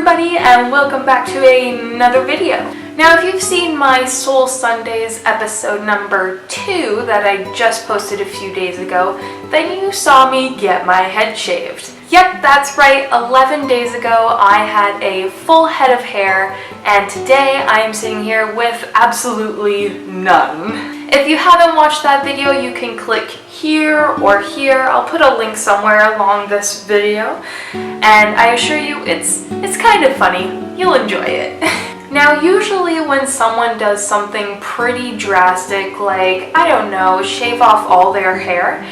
everybody, and welcome back to another video. Now, if you've seen my Soul Sundays episode number 2 that I just posted a few days ago, then you saw me get my head shaved. Yep, that's right, 11 days ago I had a full head of hair, and today I am sitting here with absolutely none. If you haven't watched that video, you can click here or here. I'll put a link somewhere along this video, and I assure you it's kind of funny. You'll enjoy it. Now, usually when someone does something pretty drastic, like, I don't know, shave off all their hair,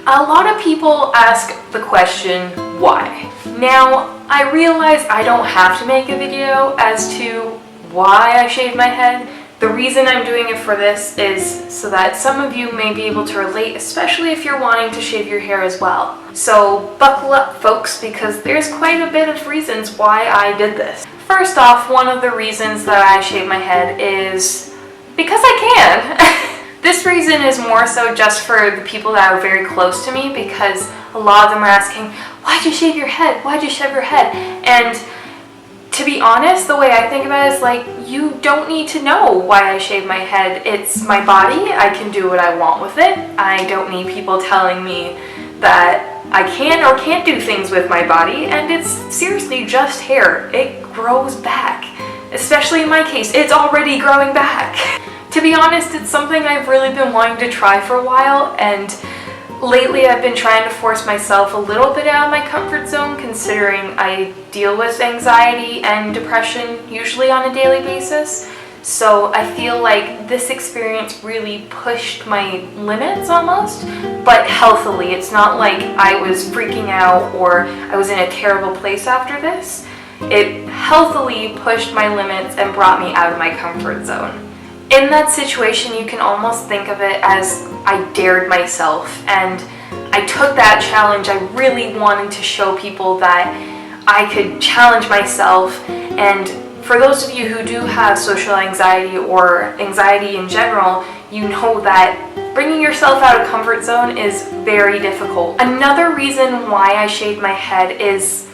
a lot of people ask the question, why? Now, I realize I don't have to make a video as to why I shaved my head. The reason I'm doing it for this is so that some of you may be able to relate, especially if you're wanting to shave your hair as well. So buckle up, folks, because there's quite a bit of reasons why I did this. First off, one of the reasons that I shave my head is because I can. This reason is more so just for the people that are very close to me, because a lot of them are asking, why'd you shave your head? Why'd you shave your head? And to be honest, the way I think about it is like, you don't need to know why I shave my head. It's my body. I can do what I want with it. I don't need people telling me that I can or can't do things with my body, and it's seriously just hair. It grows back. Especially in my case, it's already growing back. To be honest, it's something I've really been wanting to try for a while, and lately I've been trying to force myself a little bit out of my comfort zone, considering I deal with anxiety and depression usually on a daily basis. So I feel like this experience really pushed my limits almost, but healthily. It's not like I was freaking out or I was in a terrible place after this. It healthily pushed my limits and brought me out of my comfort zone. In that situation, you can almost think of it as I dared myself, and I took that challenge. I really wanted to show people that I could challenge myself. And for those of you who do have social anxiety or anxiety in general, you know that bringing yourself out of comfort zone is very difficult. Another reason why I shaved my head is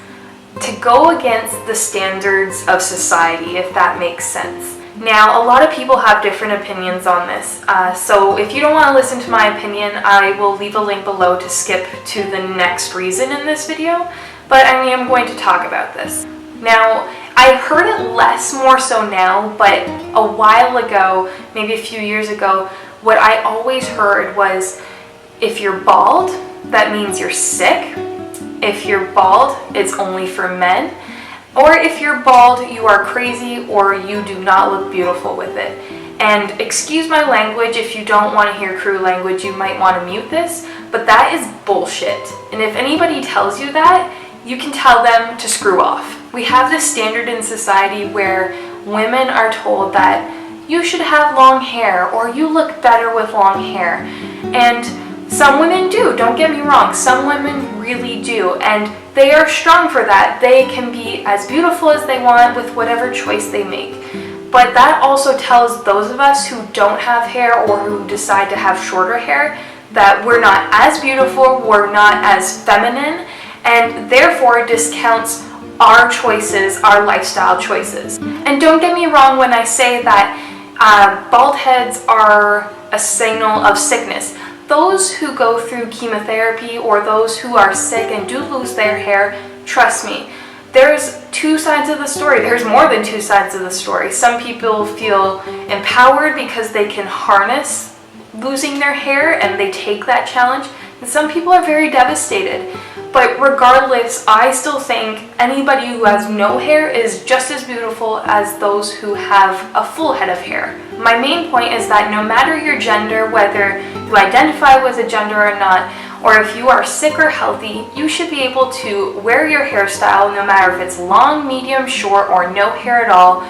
to go against the standards of society, if that makes sense. Now, a lot of people have different opinions on this, so if you don't want to listen to my opinion, I will leave a link below to skip to the next reason in this video, but I am going to talk about this. Now, I heard it more so now, but a while ago, maybe a few years ago, what I always heard was, if you're bald, that means you're sick. If you're bald, it's only for men. Or if you're bald, you are crazy or you do not look beautiful with it. And excuse my language, if you don't want to hear crude language, you might want to mute this, but that is bullshit. And if anybody tells you that, you can tell them to screw off. We have this standard in society where women are told that you should have long hair or you look better with long hair. And some women do, don't get me wrong, some women really do, and they are strong for that. They can be as beautiful as they want with whatever choice they make. But that also tells those of us who don't have hair or who decide to have shorter hair that we're not as beautiful, we're not as feminine, and therefore discounts our choices, our lifestyle choices. And don't get me wrong when I say that bald heads are a signal of sickness. Those who go through chemotherapy or those who are sick and do lose their hair, trust me, there's two sides of the story. There's more than two sides of the story. Some people feel empowered because they can harness losing their hair and they take that challenge, and some people are very devastated. But regardless, I still think anybody who has no hair is just as beautiful as those who have a full head of hair. My main point is that no matter your gender, whether you identify with a gender or not, or if you are sick or healthy, you should be able to wear your hairstyle no matter if it's long, medium, short, or no hair at all,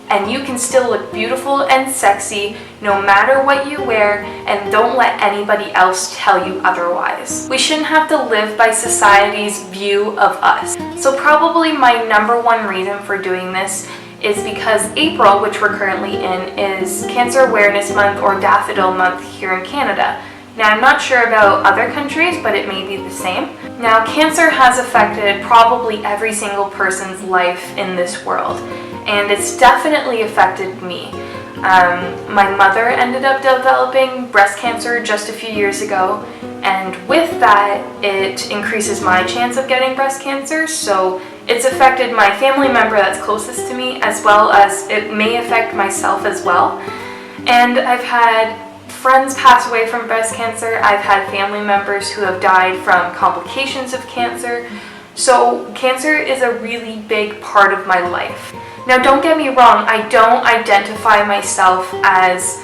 and you can still look beautiful and sexy no matter what you wear, and don't let anybody else tell you otherwise. We shouldn't have to live by society's view of us. So probably my number one reason for doing this is because April, which we're currently in, is Cancer Awareness Month or Daffodil Month here in Canada. Now, I'm not sure about other countries, but it may be the same. Now, cancer has affected probably every single person's life in this world, and it's definitely affected me. My mother ended up developing breast cancer just a few years ago, and with that, it increases my chance of getting breast cancer, so it's affected my family member that's closest to me, as well as it may affect myself as well. And I've had friends pass away from breast cancer. I've had family members who have died from complications of cancer. So cancer is a really big part of my life. Now, don't get me wrong, I don't identify myself as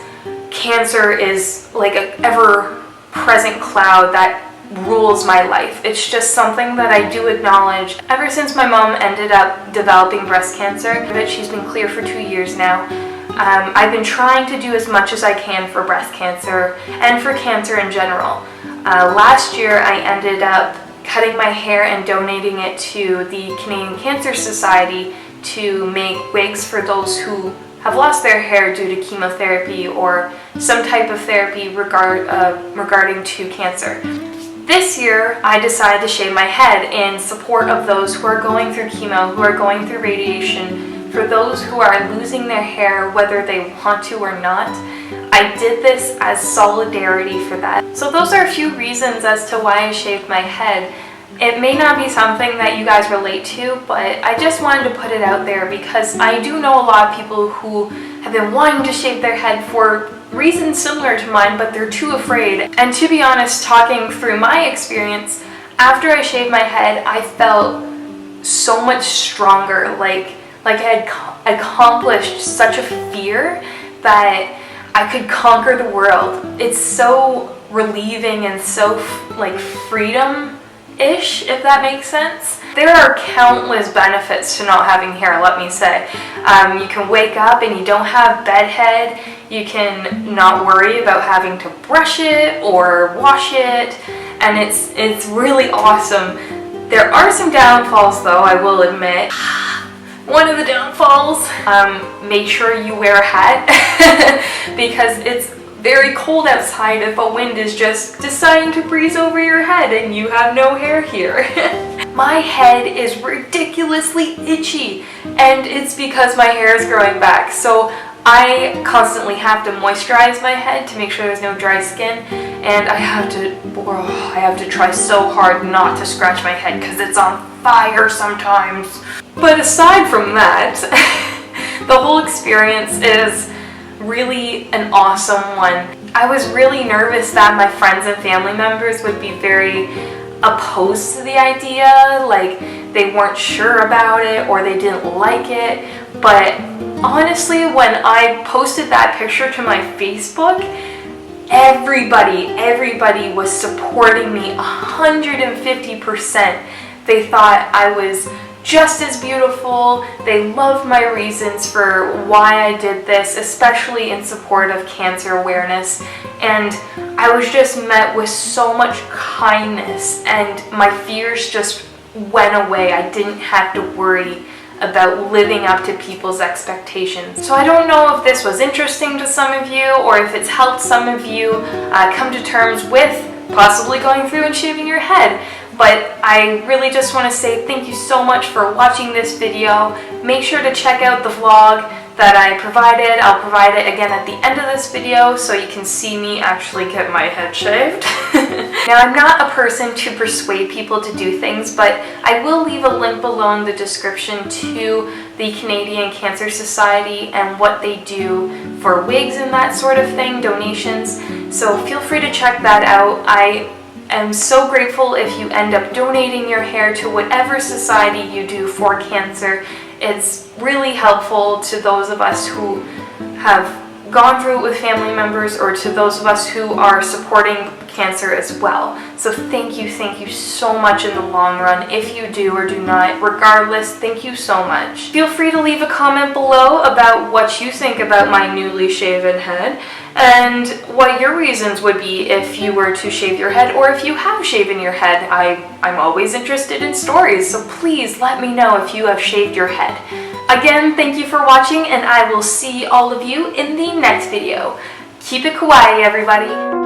cancer is like an ever-present cloud that rules my life. It's just something that I do acknowledge. Ever since my mom ended up developing breast cancer, but she's been clear for 2 years now, I've been trying to do as much as I can for breast cancer and for cancer in general. Last year I ended up cutting my hair and donating it to the Canadian Cancer Society to make wigs for those who have lost their hair due to chemotherapy or some type of therapy regarding to cancer. This year I decided to shave my head in support of those who are going through chemo, who are going through radiation, for those who are losing their hair whether they want to or not. I did this as solidarity for that. So those are a few reasons as to why I shaved my head. It may not be something that you guys relate to, but I just wanted to put it out there because I do know a lot of people who have been wanting to shave their head for reasons similar to mine, but they're too afraid. And to be honest, talking through my experience, after I shaved my head, I felt so much stronger, like I had accomplished such a fear that I could conquer the world. It's so relieving and so like freedom-ish, if that makes sense. There are countless benefits to not having hair, let me say. You can wake up and you don't have bedhead. You can not worry about having to brush it or wash it, and it's really awesome. There are some downfalls though, I will admit. One of the downfalls, make sure you wear a hat because it's very cold outside if a wind is just deciding to breeze over your head and you have no hair here. My head is ridiculously itchy, and it's because my hair is growing back. So I constantly have to moisturize my head to make sure there's no dry skin, and I have to try so hard not to scratch my head because it's on fire sometimes. But aside from that, the whole experience is really an awesome one. I was really nervous that my friends and family members would be very opposed to the idea, like they weren't sure about it or they didn't like it. But honestly, when I posted that picture to my Facebook, everybody was supporting me 150%. They thought I was just as beautiful. They loved my reasons for why I did this, especially in support of cancer awareness. And I was just met with so much kindness, and my fears just went away. I didn't have to worry about living up to people's expectations. So I don't know if this was interesting to some of you or if it's helped some of you come to terms with possibly going through and shaving your head. But I really just want to say thank you so much for watching this video. Make sure to check out the vlog that I provided. I'll provide it again at the end of this video so you can see me actually get my head shaved. Now, I'm not a person to persuade people to do things, but I will leave a link below in the description to the Canadian Cancer Society and what they do for wigs and that sort of thing, donations. So feel free to check that out. I am so grateful if you end up donating your hair to whatever society you do for cancer. It's really helpful to those of us who have gone through it with family members or to those of us who are supporting cancer as well. So thank you so much in the long run. If you do or do not, regardless, thank you so much. Feel free to leave a comment below about what you think about my newly shaven head and what your reasons would be if you were to shave your head or if you have shaven your head. I'm always interested in stories, so please let me know if you have shaved your head. Again, thank you for watching, and I will see all of you in the next video. Keep it kawaii, everybody.